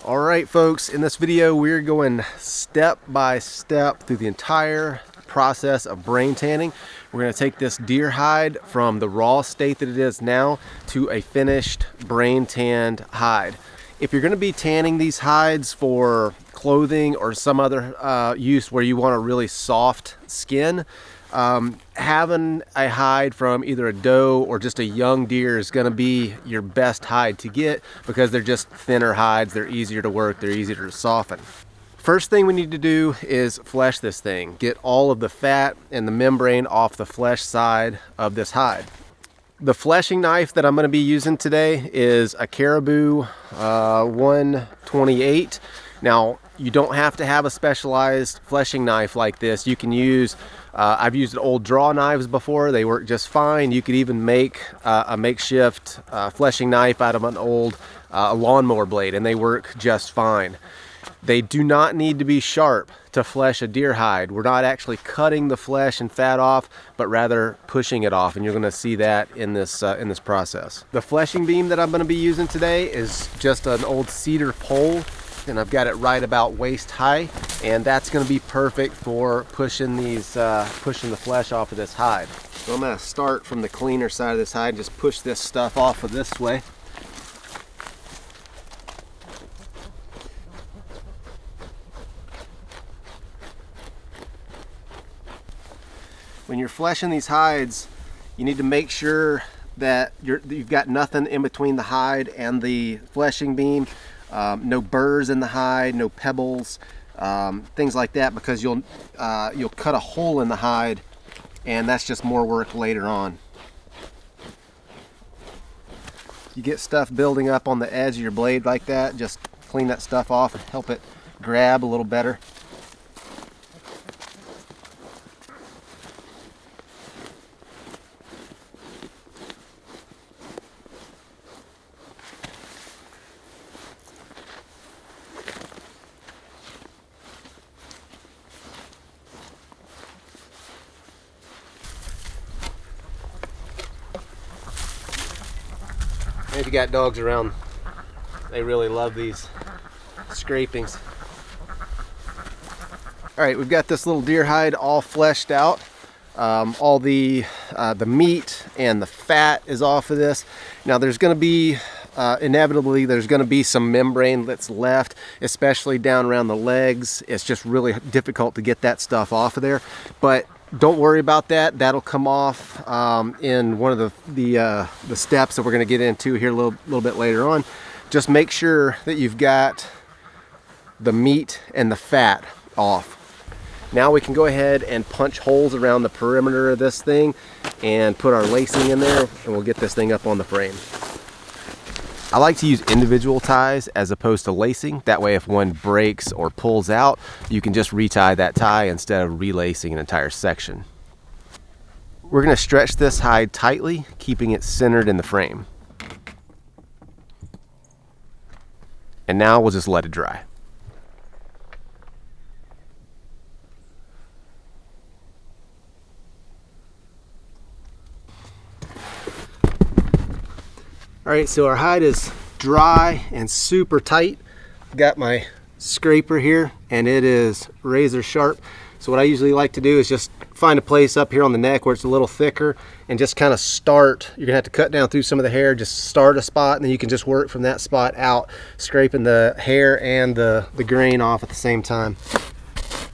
All right, folks, in this video, we're going step by step through the entire process of brain tanning. We're going to take this deer hide from the raw state that it is now to a finished brain tanned hide. If you're going to be tanning these hides for clothing or some other use where you want a really soft skin, having a hide from either a doe or just a young deer is going to be your best hide to get because they're just thinner hides. They're easier to work, they're easier to soften. First thing we need to do is flesh this thing, get all of the fat and the membrane off the flesh side of this hide. The fleshing knife that I'm going to be using today is a Caribou 128. Now, you don't have to have a specialized fleshing knife like this. You can use, I've used old draw knives before. They work just fine. You could even make a makeshift fleshing knife out of an old lawnmower blade, and they work just fine. They do not need to be sharp to flesh a deer hide. We're not actually cutting the flesh and fat off, but rather pushing it off, and you're going to see that in this process. The fleshing beam that I'm going to be using today is just an old cedar pole, and I've got it right about waist high, and that's going to be perfect for pushing pushing the flesh off of this hide. So I'm going to start from the cleaner side of this hide and just push this stuff off of this way. When you're fleshing these hides, you need to make sure that you've got nothing in between the hide and the fleshing beam. No burrs in the hide, no pebbles, things like that, because you'll cut a hole in the hide, and that's just more work later on. You get stuff building up on the edge of your blade like that, just clean that stuff off and help it grab a little better. If you got dogs around, they really love these scrapings. All right, we've got this little deer hide all fleshed out. All the meat and the fat is off of this. Now there's going to be, inevitably, there's going to be some membrane that's left, especially down around the legs. It's just really difficult to get that stuff off of there. But don't worry about that. That'll come off in one of the steps that we're going to get into here a little bit later on. Just make sure that you've got the meat and the fat off. Now we can go ahead and punch holes around the perimeter of this thing and put our lacing in there, and we'll get this thing up on the frame. I like to use individual ties as opposed to lacing. That way if one breaks or pulls out, you can just retie that tie instead of relacing an entire section. We're going to stretch this hide tightly, keeping it centered in the frame. And now we'll just let it dry. All right, so our hide is dry and super tight. I've got my scraper here, and it is razor sharp. So what I usually like to do is just find a place up here on the neck where it's a little thicker and just kind of start. You're gonna have to cut down through some of the hair, just start a spot, and then you can just work from that spot out, scraping the hair and the grain off at the same time.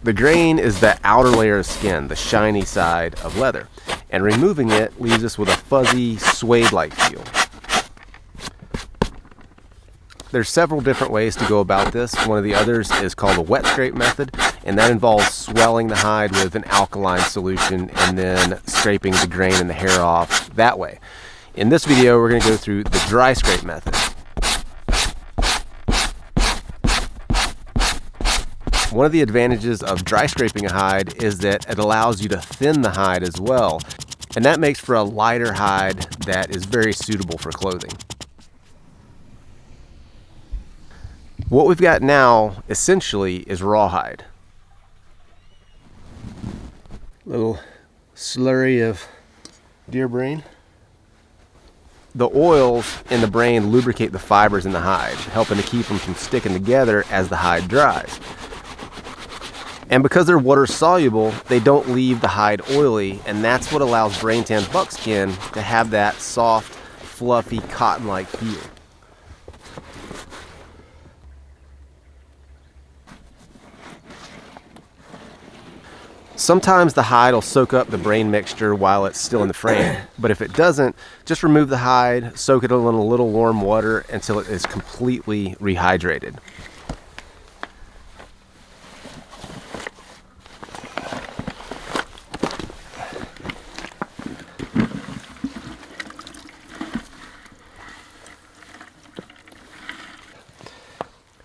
The grain is the outer layer of skin, the shiny side of leather, and removing it leaves us with a fuzzy, suede-like feel. There's several different ways to go about this. One of the others is called a wet scrape method, and that involves swelling the hide with an alkaline solution and then scraping the grain and the hair off that way. In this video, we're going to go through the dry scrape method. One of the advantages of dry scraping a hide is that it allows you to thin the hide as well, and that makes for a lighter hide that is very suitable for clothing. What we've got now, essentially, is rawhide. Little slurry of deer brain. The oils in the brain lubricate the fibers in the hide, helping to keep them from sticking together as the hide dries. And because they're water soluble, they don't leave the hide oily, and that's what allows braintan buckskin to have that soft, fluffy, cotton-like feel. Sometimes the hide will soak up the brain mixture while it's still in the frame, but if it doesn't, just remove the hide, soak it in a little warm water until it is completely rehydrated.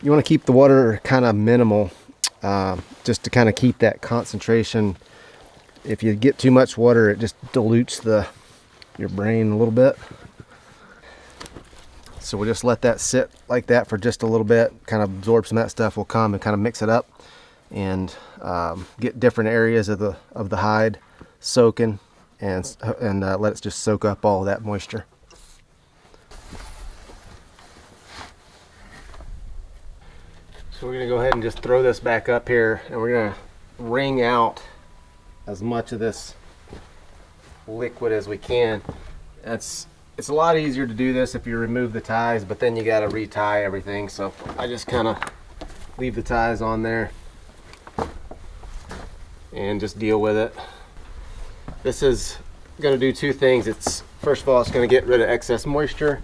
You want to keep the water kind of minimal, just to kind of keep that concentration. If you get too much water, it just dilutes your brain a little bit. So we'll just let that sit like that for just a little bit, kind of absorb some of that stuff. We'll come and kind of mix it up and get different areas of the hide soaking and let it just soak up all of that moisture. So we're going to go ahead and just throw this back up here, and we're going to wring out as much of this liquid as we can. It's a lot easier to do this if you remove the ties, but then you got to retie everything. So I just kind of leave the ties on there and just deal with it. This is going to do two things. It's, first of all, it's going to get rid of excess moisture,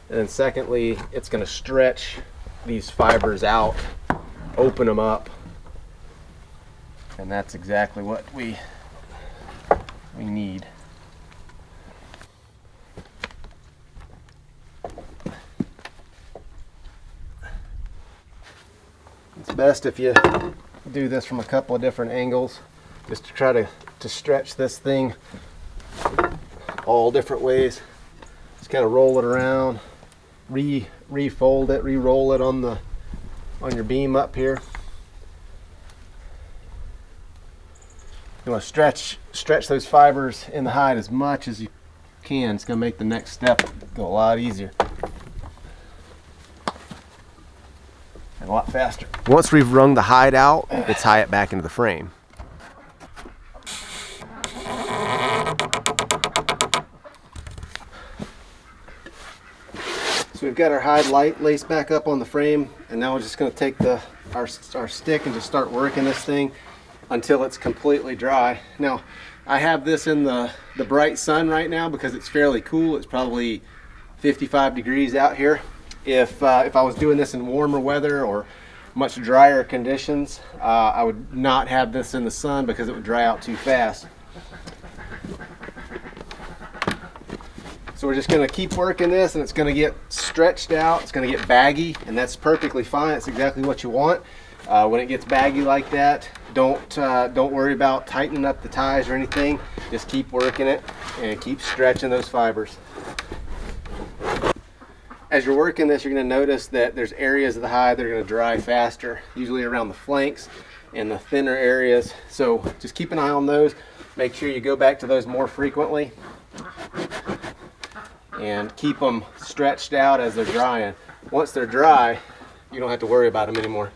and then secondly, it's going to stretch these fibers out, open them up, and that's exactly what we need. It's best if you do this from a couple of different angles, just to try to stretch this thing all different ways. Just kind of roll it around, refold it, re-roll it on your beam up here. You want to stretch those fibers in the hide as much as you can. It's going to make the next step go a lot easier and a lot faster. Once we've wrung the hide out, we'll tie it back into the frame. So we've got our hide light laced back up on the frame, and now we're just going to take our stick and just start working this thing until it's completely dry. Now, I have this in the bright sun right now because it's fairly cool. It's probably 55 degrees out here. If I was doing this in warmer weather or much drier conditions, I would not have this in the sun because it would dry out too fast. So we're just going to keep working this, and it's going to get stretched out. It's going to get baggy, and that's perfectly fine. It's exactly what you want. When it gets baggy like that, don't worry about tightening up the ties or anything. Just keep working it and keep stretching those fibers. As you're working this, you're going to notice that there's areas of the hide that are going to dry faster, usually around the flanks and the thinner areas. So just keep an eye on those. Make sure you go back to those more frequently and keep them stretched out as they're drying. Once they're dry, you don't have to worry about them anymore.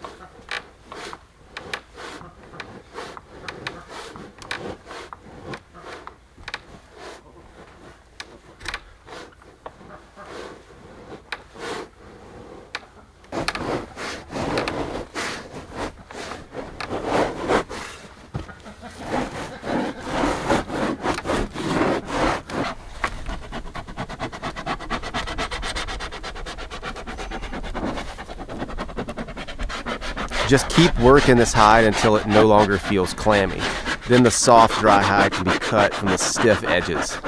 Just keep working this hide until it no longer feels clammy. Then the soft, dry hide can be cut from the stiff edges.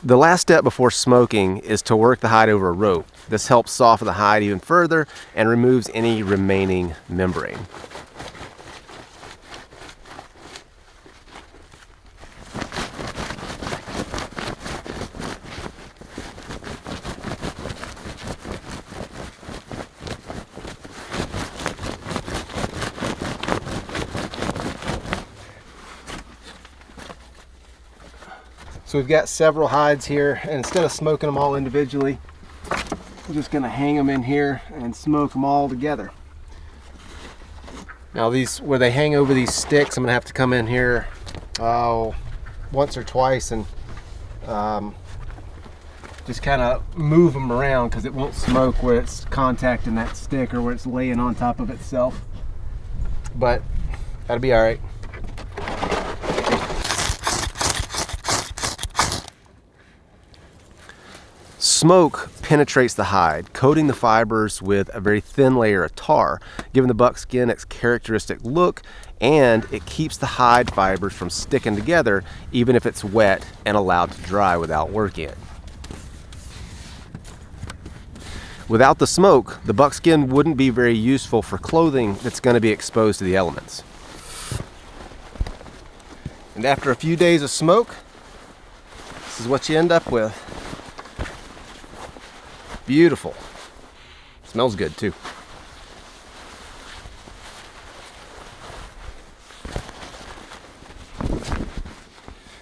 The last step before smoking is to work the hide over a rope. This helps soften the hide even further and removes any remaining membrane. So we've got several hides here, and instead of smoking them all individually, I'm just going to hang them in here and smoke them all together. Now these, where they hang over these sticks, I'm going to have to come in here once or twice and just kind of move them around, because it won't smoke where it's contacting that stick or where it's laying on top of itself. But that'll be all right. Smoke penetrates the hide, coating the fibers with a very thin layer of tar, giving the buckskin its characteristic look, and it keeps the hide fibers from sticking together even if it's wet and allowed to dry without working it. Without the smoke, the buckskin wouldn't be very useful for clothing that's going to be exposed to the elements. And after a few days of smoke, this is what you end up with. Beautiful. Smells good too.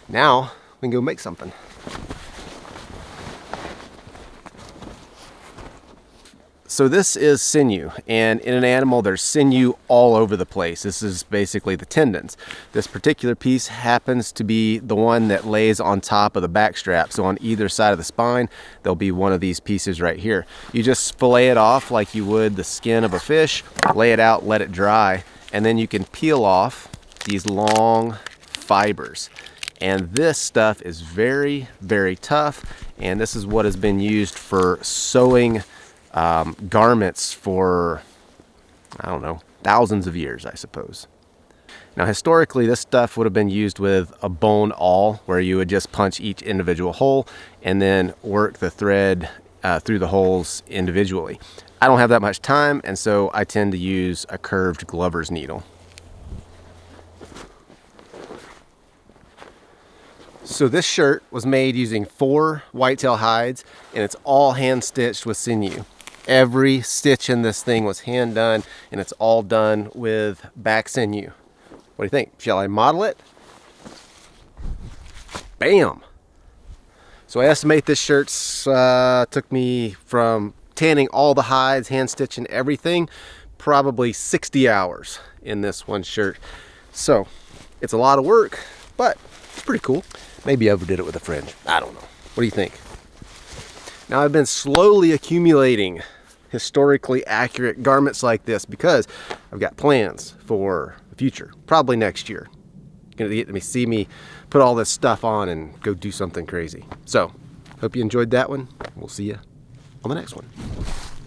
Now we can go make something. So this is sinew, and in an animal there's sinew all over the place. This is basically the tendons. This particular piece happens to be the one that lays on top of the back strap. So on either side of the spine there'll be one of these pieces right here. You just fillet it off like you would the skin of a fish, lay it out, let it dry, and then you can peel off these long fibers. And this stuff is very, very tough, and this is what has been used for sewing garments for, I don't know, thousands of years, I suppose. Now historically this stuff would have been used with a bone awl, where you would just punch each individual hole and then work the thread through the holes individually. I don't have that much time, and so I tend to use a curved glover's needle. So this shirt was made using 4 whitetail hides, and it's all hand stitched with sinew. Every stitch in this thing was hand done, and it's all done with back sinew. What do you think? Shall I model it? Bam! So I estimate this shirt took me, from tanning all the hides, hand stitching everything, probably 60 hours in this one shirt. So it's a lot of work, but it's pretty cool. Maybe I overdid it with a fringe. I don't know. What do you think? Now I've been slowly accumulating historically accurate garments like this because I've got plans for the future, probably next year. You're gonna get to see me put all this stuff on and go do something crazy. So, hope you enjoyed that one. We'll see you on the next one.